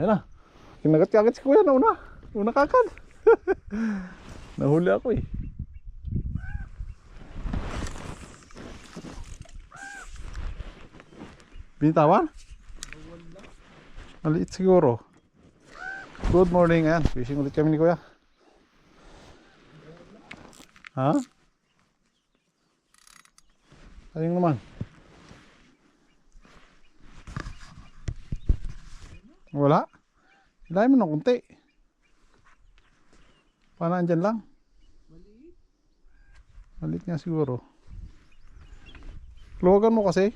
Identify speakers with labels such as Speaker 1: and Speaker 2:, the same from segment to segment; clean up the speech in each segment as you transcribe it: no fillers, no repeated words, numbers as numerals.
Speaker 1: Ayun na. Kinagat kagad si kuya na una. Una kagad. Nahuli ako eh. Binitawan? Maliit siguro. Good morning. Ayan, fishing ulit kami ni kuya. Ha? Ayun naman. Wala. Hilahin mo ng kunti. Paano andyan lang? Maliit nga siguro. Luwagan mo kasi.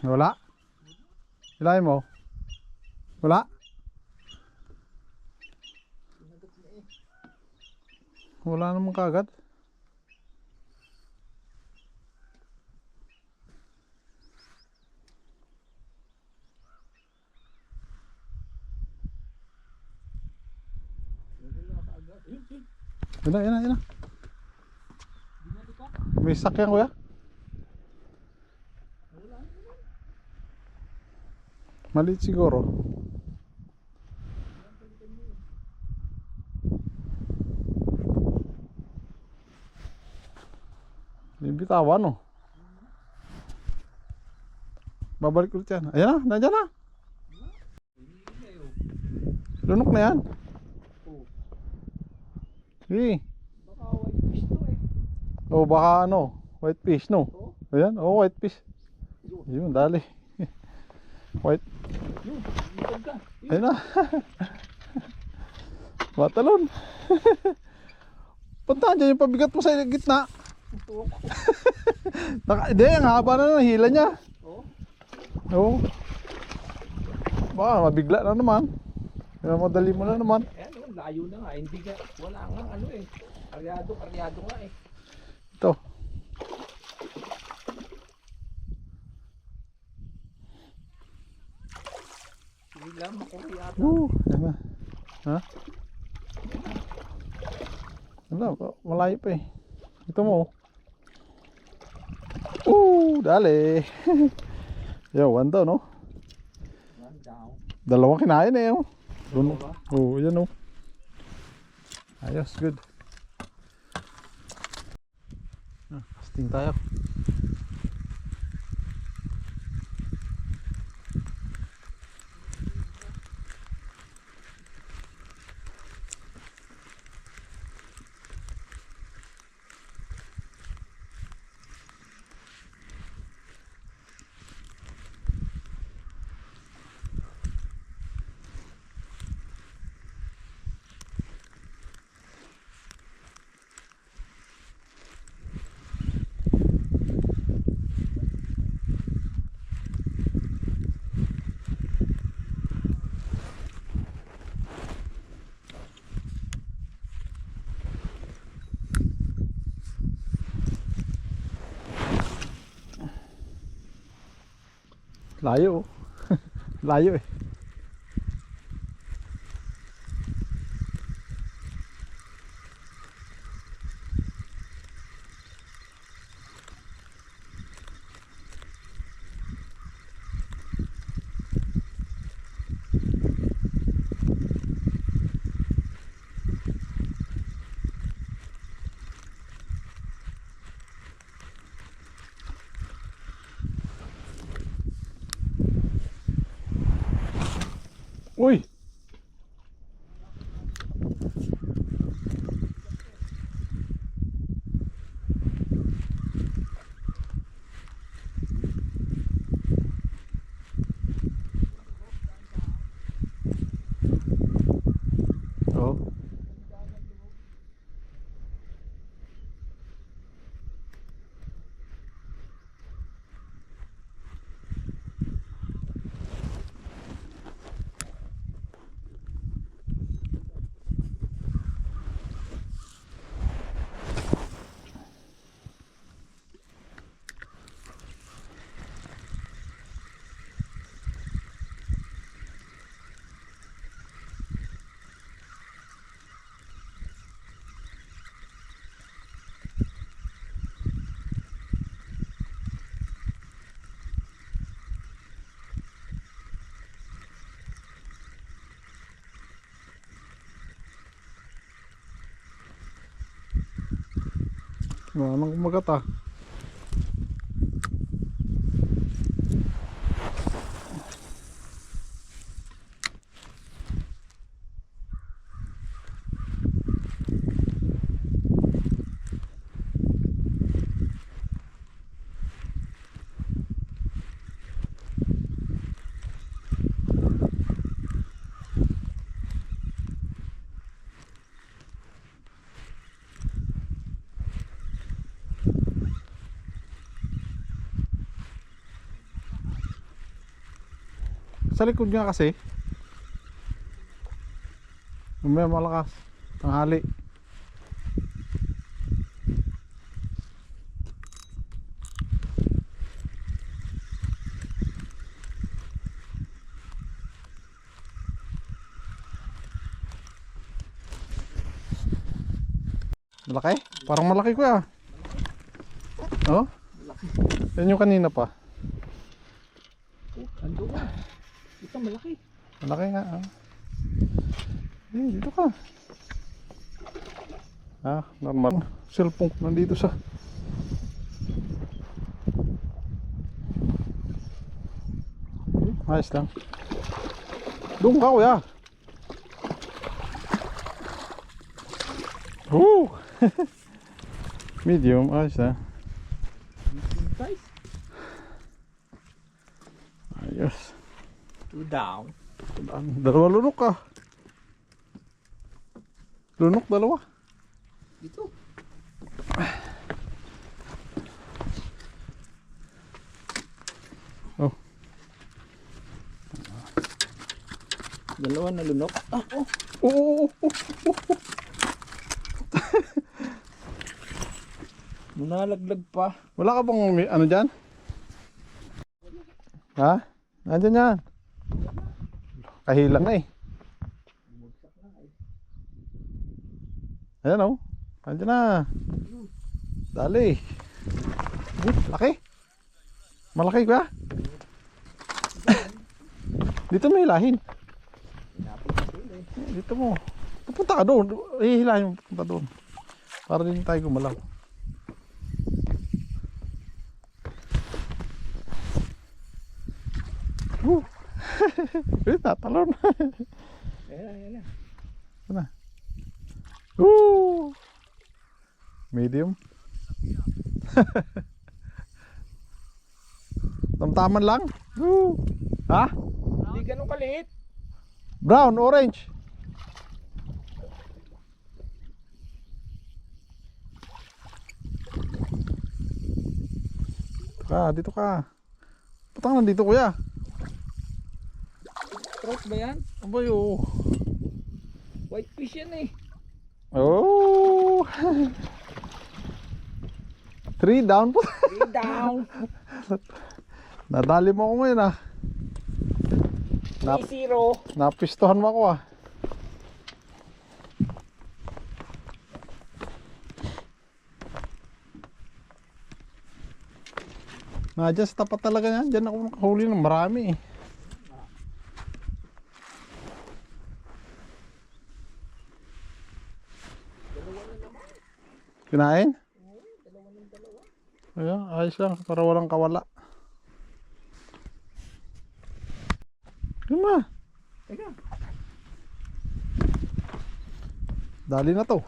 Speaker 1: Wala. Hilahin mo. Wala. Wala naman kagad. Yun na. May sakyan kuya. Maliit siguro. Bibitawan oh. Babalik ulit yan. Ayan na, nandiyan na. Lunok na yan. Sige.
Speaker 2: Baka white fish to eh.
Speaker 1: Oh, baka ano, white fish no? Ayan, oh white fish. Yun, dali. White.
Speaker 2: Yun, likod ka.
Speaker 1: Ayun na. Matalon. Puntahan dyan yung pabigat mo sa gitna. Hindi, ang haba na ng hila niya. Oo. Baka mabigla na naman. Madali mo na naman.
Speaker 2: Ayan, layo na nga. Hindi ka, wala nga ano eh. Karyado nga eh.
Speaker 1: Ito.
Speaker 2: Hindi lang makuryado.
Speaker 1: Yan na. Ha? Wala, malayo pa eh. Ito mo. Dali. Yo, one down, no?
Speaker 2: One down.
Speaker 1: Dalawang kinain eh, oh.
Speaker 2: Dalawa?
Speaker 1: Oh, yan oh. Ayos, good. Casting tayo. Layo oh. Layo eh. Uy! Oh. Manang kumagat ah. Sa likod nga kasi. Mamaya malakas. Tanghali. Malaki? Parang malaki ko ah. Oh? Yan yung kanina pa.
Speaker 2: Oh, ando ka. Ito malaki.
Speaker 1: Malaki nga ah. Dito ka. Ah, normal. Cellphone ko nandito sa. Ayos lang. Doon ka kuya. Woo! Medium, ayos na.
Speaker 2: Guys,
Speaker 1: Ayos.
Speaker 2: 2 down.
Speaker 1: Dalawa lunok ka. Lunok dalawa.
Speaker 2: Dito.
Speaker 1: Oh.
Speaker 2: Dalawa na lunok. Ah, oh.
Speaker 1: Oo.
Speaker 2: Nalaglag pa.
Speaker 1: Wala ka bang ano dyan? Ha? Nandyan yan. Kahilang na eh. Ayan o. Nandyan na. Dali. Laki. Malaki ba? Dito mo hilahin. Dito mo. Pupunta ka doon. Hihilahin mo. Pupunta doon. Para din tayo gumalaw. Tatalon.
Speaker 2: Ayan.
Speaker 1: Ano? Woo! Medium. Tamtaman lang. Woo! Ha?
Speaker 2: Hindi ganun kaliit.
Speaker 1: Brown, orange. Dito ka. Patang nandito kuya.
Speaker 2: Trout ba yan?
Speaker 1: Abay oh.
Speaker 2: White fish yan eh.
Speaker 1: Oh. 3 down po.
Speaker 2: 3 down.
Speaker 1: Nadali mo ako ngayon ah.
Speaker 2: 3-0.
Speaker 1: Napistohan mo ako ah. Dyan sa tapat talaga yan. Dyan ako nakahuli ng marami eh. Kinain? Ayan, ayos lang para walang kawala. Yun na.
Speaker 2: Teka.
Speaker 1: Dali na to.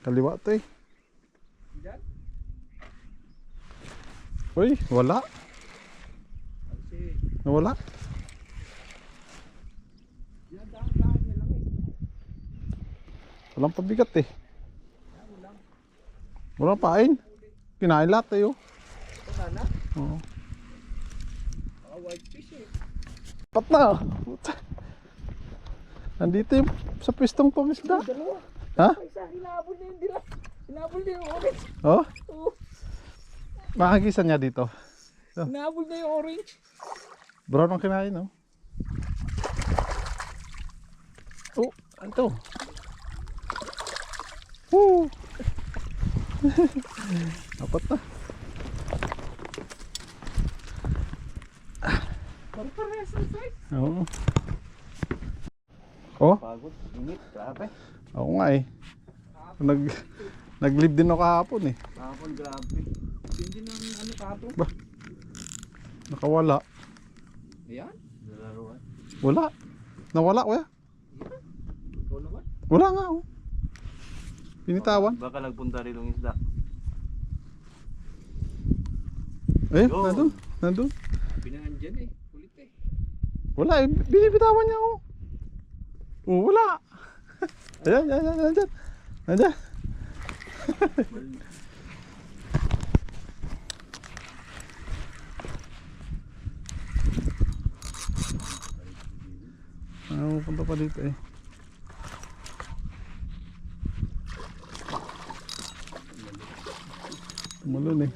Speaker 1: Kaliwa to eh.
Speaker 2: Diyan?
Speaker 1: Uy, wala.
Speaker 2: Kasi,
Speaker 1: Nawala.
Speaker 2: yan dahan-dahan niya lang eh.
Speaker 1: Walang pabigat eh. Walang pain. Kinain lahat eh oh.
Speaker 2: Ito na.
Speaker 1: Oo.
Speaker 2: White fish eh.
Speaker 1: Pat na. Nandito yung sa pistong pangisda.
Speaker 2: Dalawa.
Speaker 1: Ha?
Speaker 2: Isa, hinabol na yung dila. Hinabol na yung orange.
Speaker 1: Oh?
Speaker 2: Oo.
Speaker 1: Makagisa niya dito.
Speaker 2: Hinabol na yung orange.
Speaker 1: Brown ang kinain oh. Oh, ito. Woo! Apat na.
Speaker 2: Parang parehas ang size.
Speaker 1: Oo. Oh,
Speaker 3: Pagod, init, grabe.
Speaker 1: ako nga eh. Nag, nag-leave din ako kahapon eh.
Speaker 3: Kahapon, grabe.
Speaker 2: Hindi ng ano kapo.
Speaker 1: Nakawala.
Speaker 2: Ayan.
Speaker 3: Nalaruan.
Speaker 1: Wala. Nawala kuya.
Speaker 2: Ikaw naman.
Speaker 1: Wala nga oh. Pinitawan.
Speaker 3: Baka nagpunta rin yung isda.
Speaker 1: Eh,
Speaker 3: Yun.
Speaker 1: nandun.
Speaker 2: Pinangan eh. Kulit eh.
Speaker 1: Wala eh, binibitawan niya oh. Oh, wala. Ayan, nandyan. Nandyan. Punta pa dito eh. Tumalon eh.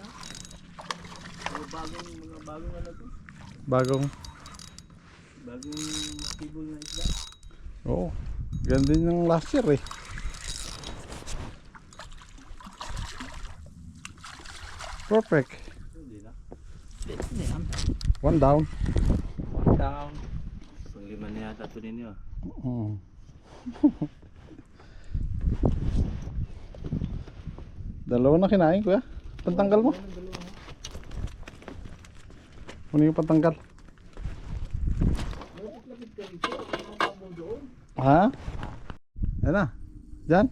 Speaker 3: Mga bagong ano to?
Speaker 1: Bagong.
Speaker 3: Bagong tibol na isda.
Speaker 1: Oo. Ganda din yung last year eh. Perfect.
Speaker 3: Hindi na.
Speaker 2: Hindi yan.
Speaker 1: One down.
Speaker 2: Down.
Speaker 3: Pang lima na yata ito ninyo.
Speaker 1: Dalawa na kinain kuya. Pantanggal mo. Ano yung pantanggal? Ha? Ayan na. Diyan.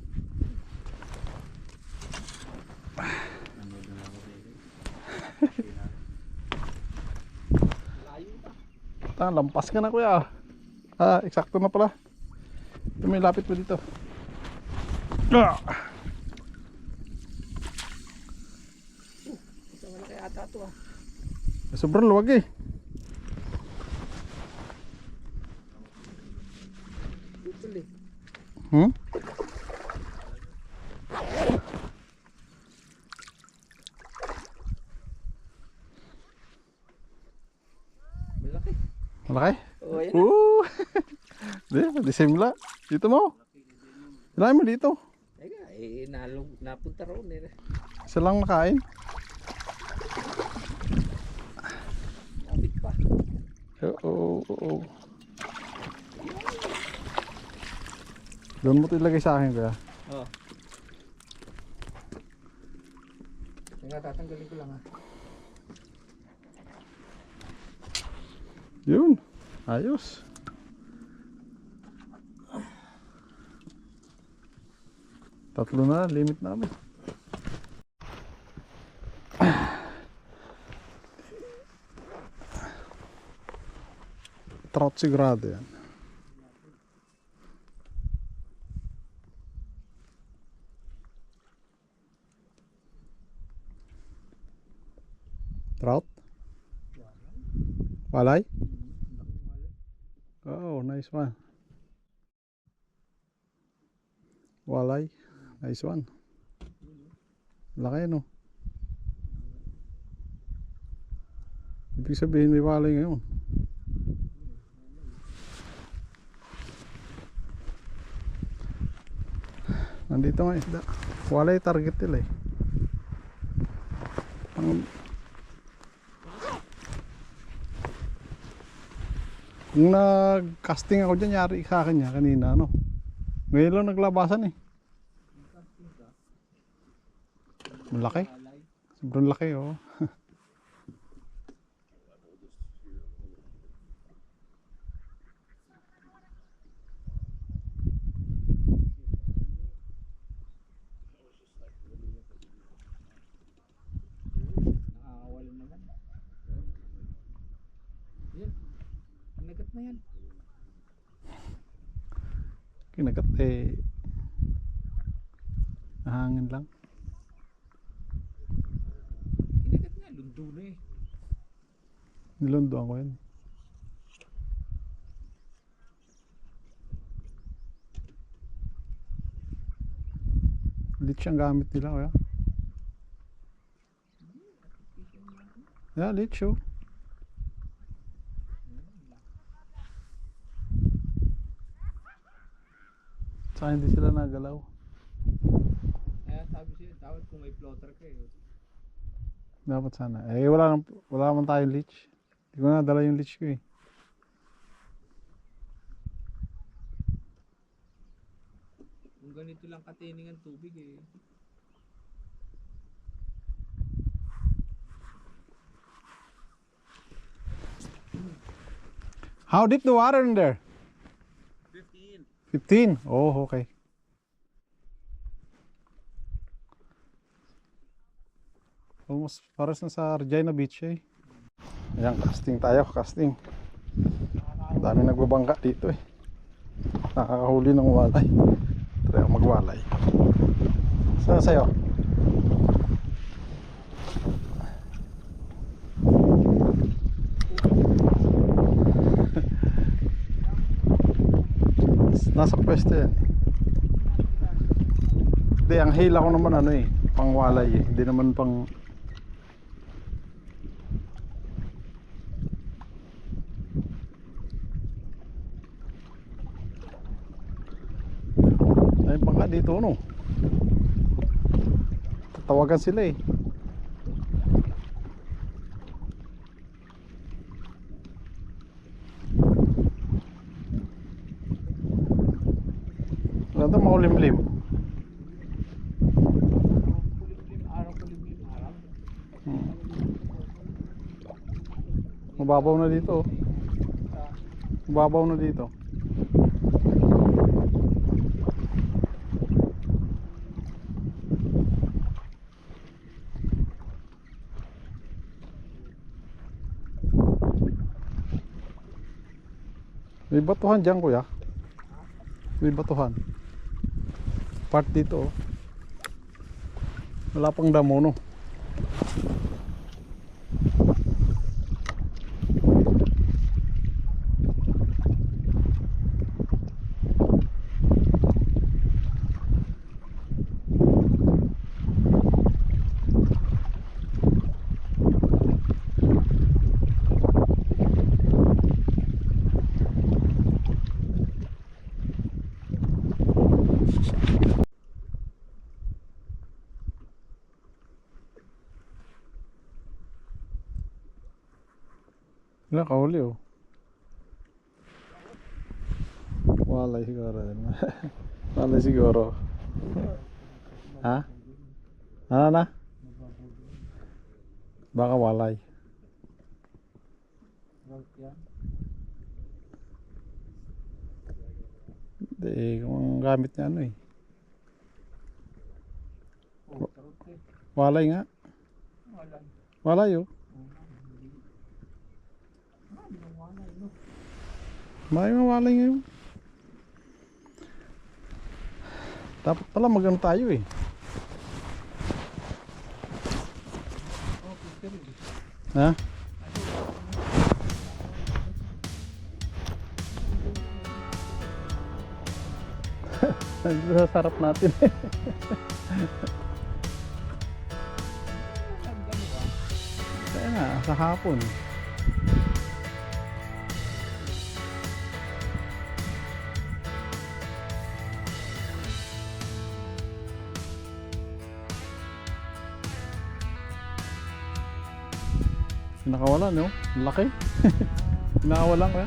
Speaker 1: Lampas ka na kuya. Eksakto na pala. Ito may lapit pa dito.
Speaker 2: Isa malaki ata ito ah.
Speaker 1: Sobrang luwag eh.
Speaker 2: Dutol eh. Malaki.
Speaker 1: Malaki?
Speaker 2: Oh, ayan.
Speaker 1: Di simula. Dito mo. Ilahin mo dito.
Speaker 2: Teka, napunta roon eh.
Speaker 1: Isa lang nakain.
Speaker 2: Kapit pa.
Speaker 1: Oo. Doon mo ito ilagay sa akin kuya.
Speaker 2: Oo. Teka, tatanggalin ko lang ha.
Speaker 1: Yun. Ayos. Tatlo na limit namin. Trout sigurado yan. Trout? Walay? Oh, nice one. Walay. Nice one. Laki no. Ibig sabihin may walay ngayon. Nandito nga isda. Walay target nila eh. Kung nag-casting ako dyan, yari sa akin niya kanina, ano. Ngayon lang naglabasan eh. Malaki. Sobrang laki, oh.
Speaker 2: Nakakawala naman. Yan. Nagat na yan.
Speaker 1: Kinagat eh. Nahangin lang.
Speaker 2: Kinagat nga, lundo na eh.
Speaker 1: Nilundoan ko yun. Leech ang gamit nila, kaya. Yeah, leech oh. Saka hindi sila nagalaw.
Speaker 2: Kaya sabi siya, dapat kung may plotter ka eh.
Speaker 1: Dapat sana. Eh, wala naman tayong leech. Hindi ko na dala yung leech ko eh.
Speaker 2: Kung ganito lang katining ang tubig eh.
Speaker 1: How deep the water in there?
Speaker 3: 15.
Speaker 1: 15? Oh, okay. Almost pares na sa Regina Beach eh. Ayan, casting tayo, casting. Ang dami nagbabangka dito eh. Nakakahuli ng walay. Try ako magwalay. Saan sa'yo? Nasa pwesto yan. Hindi, ang hila ko naman ano eh, pang walay eh. Hindi naman pang... Ay, bangka dito no. Tatawagan sila eh. Ganda makulimlim.
Speaker 2: Kulimlim araw.
Speaker 1: Mababaw na dito. Mababaw na dito. May batuhan dyan kuya. May batuhan. Part dito oh. Wala pang damo no. Nakahuli oh. Walay siguro. Walay siguro. Ha? Ano na? Baka walay. Hindi, kung gamit niya ano eh. Walay nga. Walay oh. May mawalay ngayon. Dapat pala magano tayo eh. Ha? Sa sarap natin. Kaya nga, sa hapon. Pinakawalan no? Laki. Pinakawalan ka.